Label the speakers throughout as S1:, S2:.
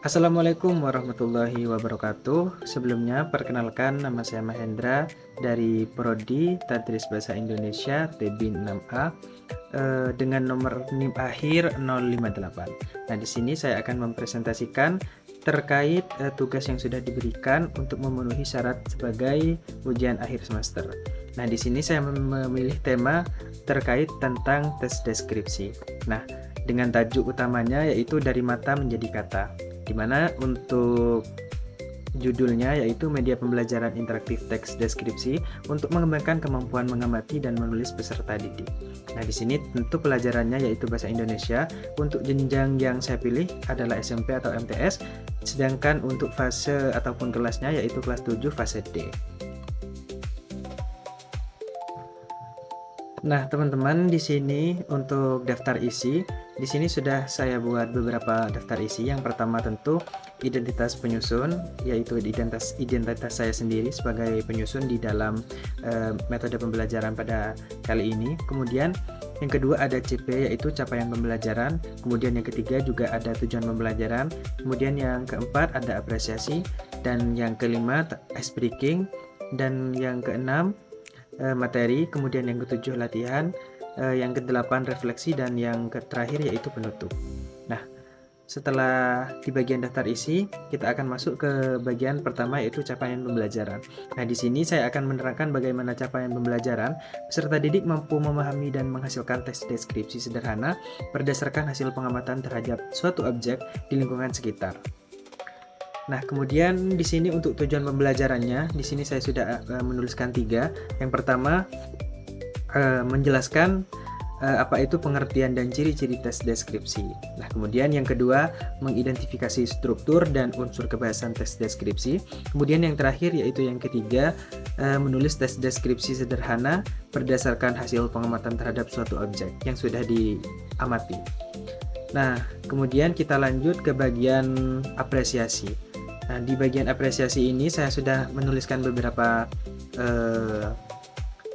S1: Assalamualaikum warahmatullahi wabarakatuh. Sebelumnya, perkenalkan nama saya Mahendra dari Prodi Tadris Bahasa Indonesia TBIN 6A dengan nomor NIM akhir 058. Nah, di sini saya akan mempresentasikan terkait tugas yang sudah diberikan untuk memenuhi syarat sebagai ujian akhir semester. Nah, di sini saya memilih tema terkait tentang tes deskripsi. Nah, dengan tajuk utamanya yaitu dari mata menjadi kata, di mana untuk judulnya yaitu media pembelajaran interaktif teks deskripsi untuk mengembangkan kemampuan mengamati dan menulis peserta didik. Nah, di sini tentu pelajarannya yaitu bahasa Indonesia. Untuk jenjang yang saya pilih adalah SMP atau MTS, sedangkan untuk fase ataupun kelasnya yaitu kelas 7 fase D. Nah, teman-teman, di sini untuk daftar isi, di sini sudah saya buat beberapa daftar isi. Yang pertama tentu identitas penyusun, yaitu identitas saya sendiri sebagai penyusun di dalam metode pembelajaran pada kali ini. Kemudian yang kedua ada CP, yaitu capaian pembelajaran. Kemudian yang ketiga juga ada tujuan pembelajaran. Kemudian yang keempat ada apresiasi, dan yang kelima ice breaking, dan yang keenam materi, kemudian yang ketujuh latihan, yang kedelapan refleksi, dan yang terakhir yaitu penutup. Nah, setelah di bagian daftar isi, kita akan masuk ke bagian pertama yaitu capaian pembelajaran. Nah, di sini saya akan menerangkan bagaimana capaian pembelajaran peserta didik mampu memahami dan menghasilkan teks deskripsi sederhana berdasarkan hasil pengamatan terhadap suatu objek di lingkungan sekitar. Nah, kemudian di sini untuk tujuan pembelajarannya, di sini saya sudah menuliskan 3. Yang pertama, menjelaskan apa itu pengertian dan ciri-ciri tes deskripsi. Nah, kemudian yang kedua, mengidentifikasi struktur dan unsur kebahasan tes deskripsi. Kemudian yang terakhir yaitu yang ketiga, menulis tes deskripsi sederhana berdasarkan hasil pengamatan terhadap suatu objek yang sudah diamati. Nah, kemudian kita lanjut ke bagian apresiasi. Nah, di bagian apresiasi ini saya sudah menuliskan beberapa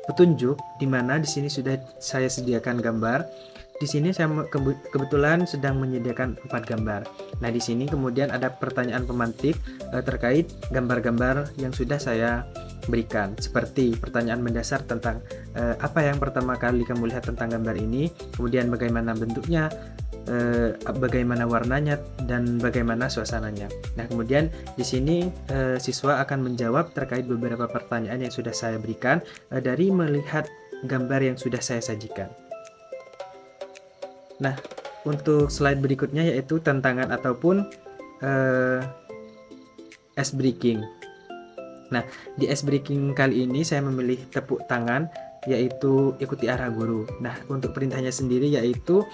S1: petunjuk, di mana di sini sudah saya sediakan gambar. Di sini saya kebetulan sedang menyediakan 4 gambar. Nah, di sini kemudian ada pertanyaan pemantik terkait gambar-gambar yang sudah saya berikan, seperti pertanyaan mendasar tentang apa yang pertama kali kamu lihat tentang gambar ini, kemudian bagaimana bentuknya, bagaimana warnanya, dan bagaimana suasananya. Nah, kemudian di sini siswa akan menjawab terkait beberapa pertanyaan yang sudah saya berikan dari melihat gambar yang sudah saya sajikan. Nah, untuk slide berikutnya yaitu tantangan ataupun ice breaking. Nah, di ice breaking kali ini saya memilih tepuk tangan, yaitu ikuti arah guru. Nah, untuk perintahnya sendiri yaitu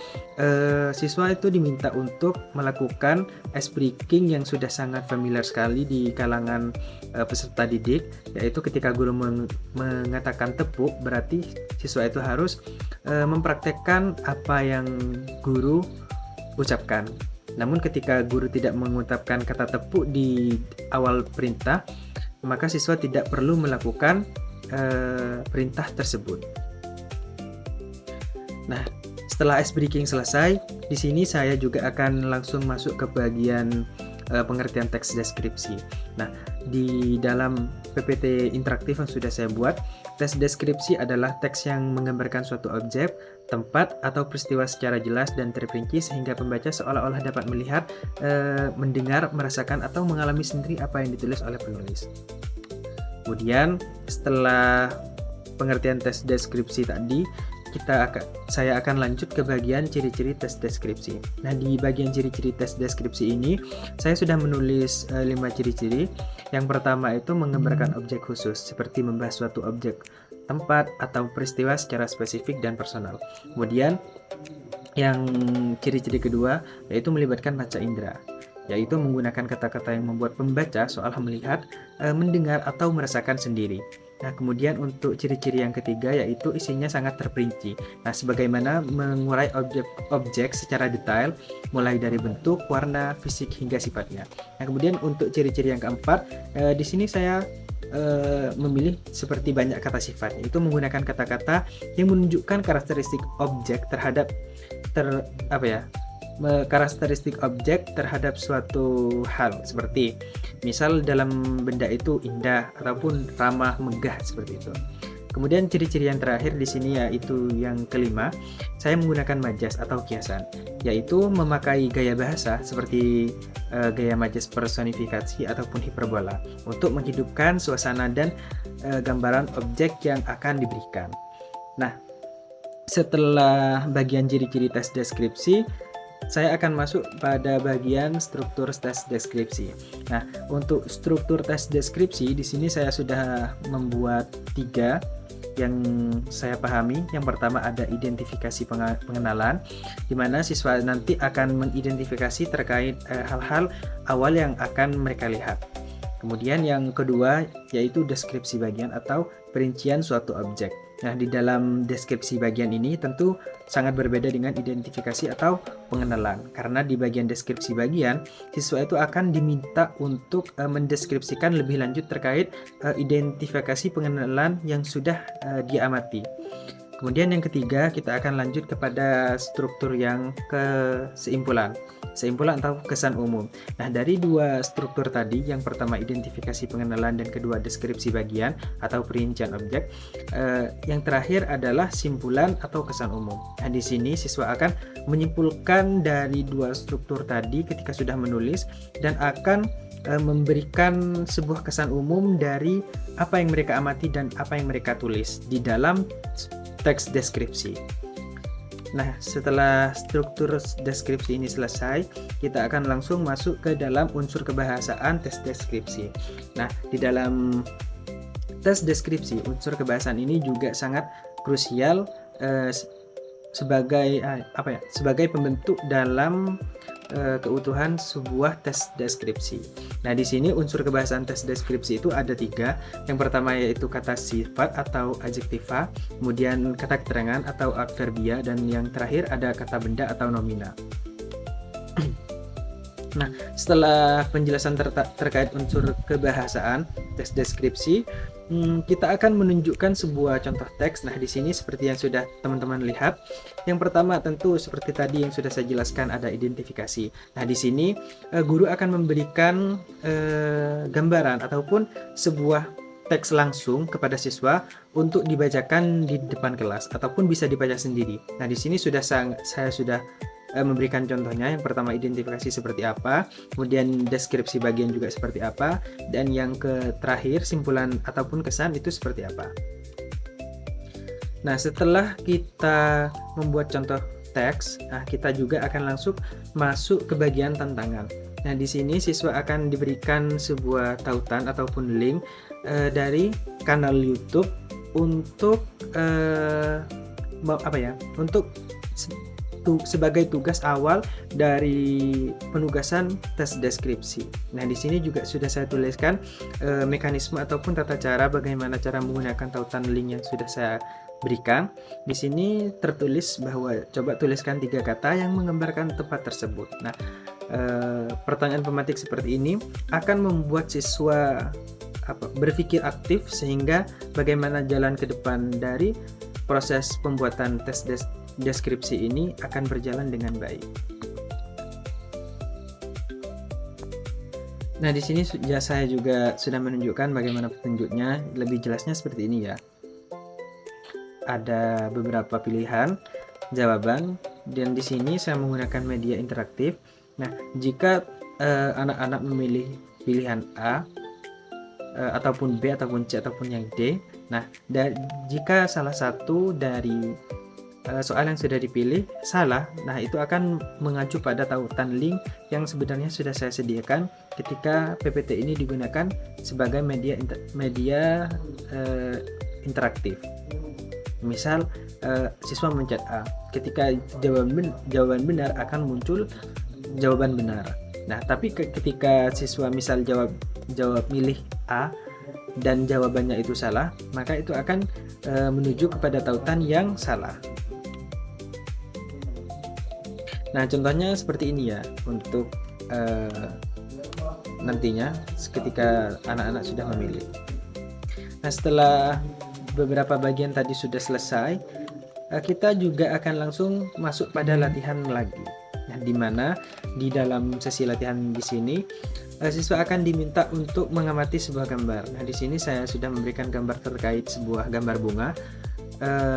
S1: siswa itu diminta untuk melakukan ice breaking yang sudah sangat familiar sekali di kalangan peserta didik, yaitu ketika guru mengatakan tepuk, berarti siswa itu harus mempraktekkan apa yang guru ucapkan. Namun ketika guru tidak mengucapkan kata tepuk di awal perintah, maka siswa tidak perlu melakukan perintah tersebut. Nah, setelah ice breaking selesai, di sini saya juga akan langsung masuk ke bagian pengertian teks deskripsi. Nah, di dalam PPT interaktif yang sudah saya buat, teks deskripsi adalah teks yang menggambarkan suatu objek, tempat, atau peristiwa secara jelas dan terperinci sehingga pembaca seolah-olah dapat melihat, mendengar, merasakan, atau mengalami sendiri apa yang ditulis oleh penulis. Kemudian setelah pengertian tes deskripsi tadi, saya akan lanjut ke bagian ciri-ciri tes deskripsi. Nah, di bagian ciri-ciri tes deskripsi ini saya sudah menulis 5 ciri-ciri. Yang pertama itu menggambarkan objek khusus, seperti membahas suatu objek, tempat, atau peristiwa secara spesifik dan personal. Kemudian yang ciri-ciri kedua yaitu melibatkan panca indera, yaitu menggunakan kata-kata yang membuat pembaca seolah melihat, mendengar, atau merasakan sendiri. Nah, kemudian untuk ciri-ciri yang ketiga yaitu isinya sangat terperinci. Nah, sebagaimana mengurai objek secara detail, mulai dari bentuk, warna, fisik, hingga sifatnya. Nah, kemudian untuk ciri-ciri yang keempat, di sini saya memilih seperti banyak kata sifat, yaitu menggunakan kata-kata yang menunjukkan karakteristik objek terhadap karakteristik objek terhadap suatu hal, seperti misal dalam benda itu indah ataupun ramah, megah, seperti itu. Kemudian ciri-ciri yang terakhir di sini yaitu yang kelima, saya menggunakan majas atau kiasan, yaitu memakai gaya bahasa seperti gaya majas personifikasi ataupun hiperbola untuk menghidupkan suasana dan gambaran objek yang akan diberikan. Nah, setelah bagian ciri-ciri tes deskripsi, saya akan masuk pada bagian struktur tes deskripsi. Nah, untuk struktur tes deskripsi di sini saya sudah membuat 3 yang saya pahami. Yang pertama ada identifikasi pengenalan, di mana siswa nanti akan mengidentifikasi terkait hal-hal awal yang akan mereka lihat. Kemudian yang kedua yaitu deskripsi bagian atau perincian suatu objek. Nah, di dalam deskripsi bagian ini tentu sangat berbeda dengan identifikasi atau pengenalan, karena di bagian deskripsi bagian siswa itu akan diminta untuk mendeskripsikan lebih lanjut terkait identifikasi pengenalan yang sudah diamati. Kemudian yang ketiga, kita akan lanjut kepada struktur yang kesimpulan atau kesan umum. Nah, dari 2 struktur tadi, yang pertama identifikasi pengenalan dan kedua deskripsi bagian atau perincian objek, yang terakhir adalah simpulan atau kesan umum. Nah, di sini siswa akan menyimpulkan dari 2 struktur tadi ketika sudah menulis dan akan memberikan sebuah kesan umum dari apa yang mereka amati dan apa yang mereka tulis di dalam teks deskripsi. Nah, setelah struktur deskripsi ini selesai, kita akan langsung masuk ke dalam unsur kebahasaan tes deskripsi. Nah, di dalam tes deskripsi, unsur kebahasaan ini juga sangat krusial sebagai pembentuk dalam keutuhan sebuah tes deskripsi. Nah, di sini unsur kebahasaan tes deskripsi itu ada 3. Yang pertama yaitu kata sifat atau adjektiva, kemudian kata keterangan atau adverbia, dan yang terakhir ada kata benda atau nomina. Nah, setelah penjelasan terkait unsur kebahasaan tes deskripsi, kita akan menunjukkan sebuah contoh teks. Nah, di sini seperti yang sudah teman-teman lihat, yang pertama tentu seperti tadi yang sudah saya jelaskan ada identifikasi. Nah, di sini guru akan memberikan gambaran ataupun sebuah teks langsung kepada siswa untuk dibacakan di depan kelas ataupun bisa dibaca sendiri. Nah, di sini saya sudah memberikan contohnya. Yang pertama identifikasi seperti apa, kemudian deskripsi bagian juga seperti apa, dan yang terakhir simpulan ataupun kesan itu seperti apa. Nah, setelah kita membuat contoh teks, nah kita juga akan langsung masuk ke bagian tantangan. Nah, di sini siswa akan diberikan sebuah tautan ataupun link dari kanal YouTube untuk sebagai tugas awal dari penugasan tes deskripsi. Nah, di sini juga sudah saya tuliskan mekanisme ataupun tata cara bagaimana cara menggunakan tautan link yang sudah saya berikan. Di sini tertulis bahwa coba tuliskan 3 kata yang menggambarkan tempat tersebut. Nah, pertanyaan pematik seperti ini akan membuat siswa berpikir aktif, sehingga bagaimana jalan ke depan dari proses pembuatan tes deskripsi ini akan berjalan dengan baik. Nah, di sini saya juga sudah menunjukkan bagaimana petunjuknya. Lebih jelasnya seperti ini ya. Ada beberapa pilihan jawaban dan di sini saya menggunakan media interaktif. Nah, jika anak-anak memilih pilihan A ataupun B ataupun C ataupun yang D, nah jika salah satu dari soal yang sudah dipilih salah, nah itu akan mengacu pada tautan link yang sebenarnya sudah saya sediakan ketika PPT ini digunakan sebagai media interaktif. Misal siswa mencet A, ketika jawaban benar akan muncul jawaban benar. Nah, tapi ketika siswa misal jawab milih A dan jawabannya itu salah, maka itu akan menuju kepada tautan yang salah. Nah, contohnya seperti ini ya untuk nantinya ketika anak-anak sudah memilih. Nah, setelah beberapa bagian tadi sudah selesai, kita juga akan langsung masuk pada latihan lagi. Nah, di mana di dalam sesi latihan di sini siswa akan diminta untuk mengamati sebuah gambar. Nah, di sini saya sudah memberikan gambar terkait sebuah gambar bunga.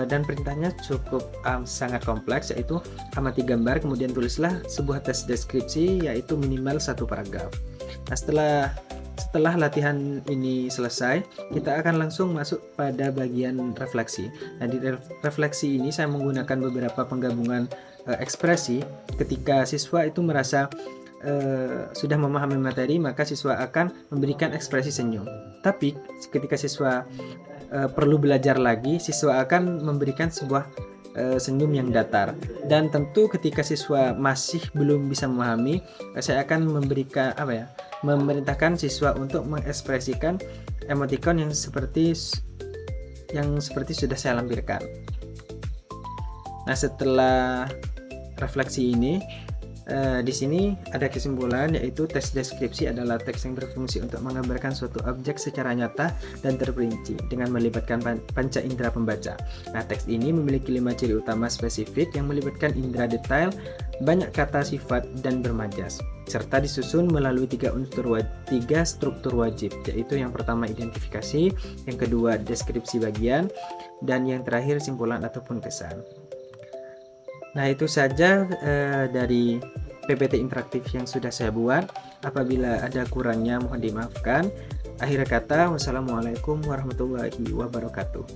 S1: Dan perintahnya cukup sangat kompleks, yaitu amati gambar kemudian tulislah sebuah teks deskripsi yaitu minimal 1 paragraf. Nah, setelah latihan ini selesai, kita akan langsung masuk pada bagian refleksi. Nah, di refleksi ini saya menggunakan beberapa penggabungan ekspresi. Ketika siswa itu merasa sudah memahami materi, maka siswa akan memberikan ekspresi senyum. Tapi ketika siswa perlu belajar lagi, siswa akan memberikan sebuah senyum yang datar. Dan tentu ketika siswa masih belum bisa memahami, saya akan memerintahkan siswa untuk mengekspresikan emoticon yang seperti sudah saya lampirkan. Nah, setelah refleksi ini, di sini ada kesimpulan, yaitu teks deskripsi adalah teks yang berfungsi untuk menggambarkan suatu objek secara nyata dan terperinci dengan melibatkan panca indera pembaca. Nah, teks ini memiliki 5 ciri utama spesifik yang melibatkan indera detail, banyak kata sifat, dan bermajas, serta disusun melalui 3 struktur wajib, yaitu yang pertama identifikasi, yang kedua deskripsi bagian, dan yang terakhir simpulan ataupun kesan. Nah, itu saja dari PPT interaktif yang sudah saya buat. Apabila ada kurangnya mohon dimaafkan. Akhir kata, wassalamualaikum warahmatullahi wabarakatuh.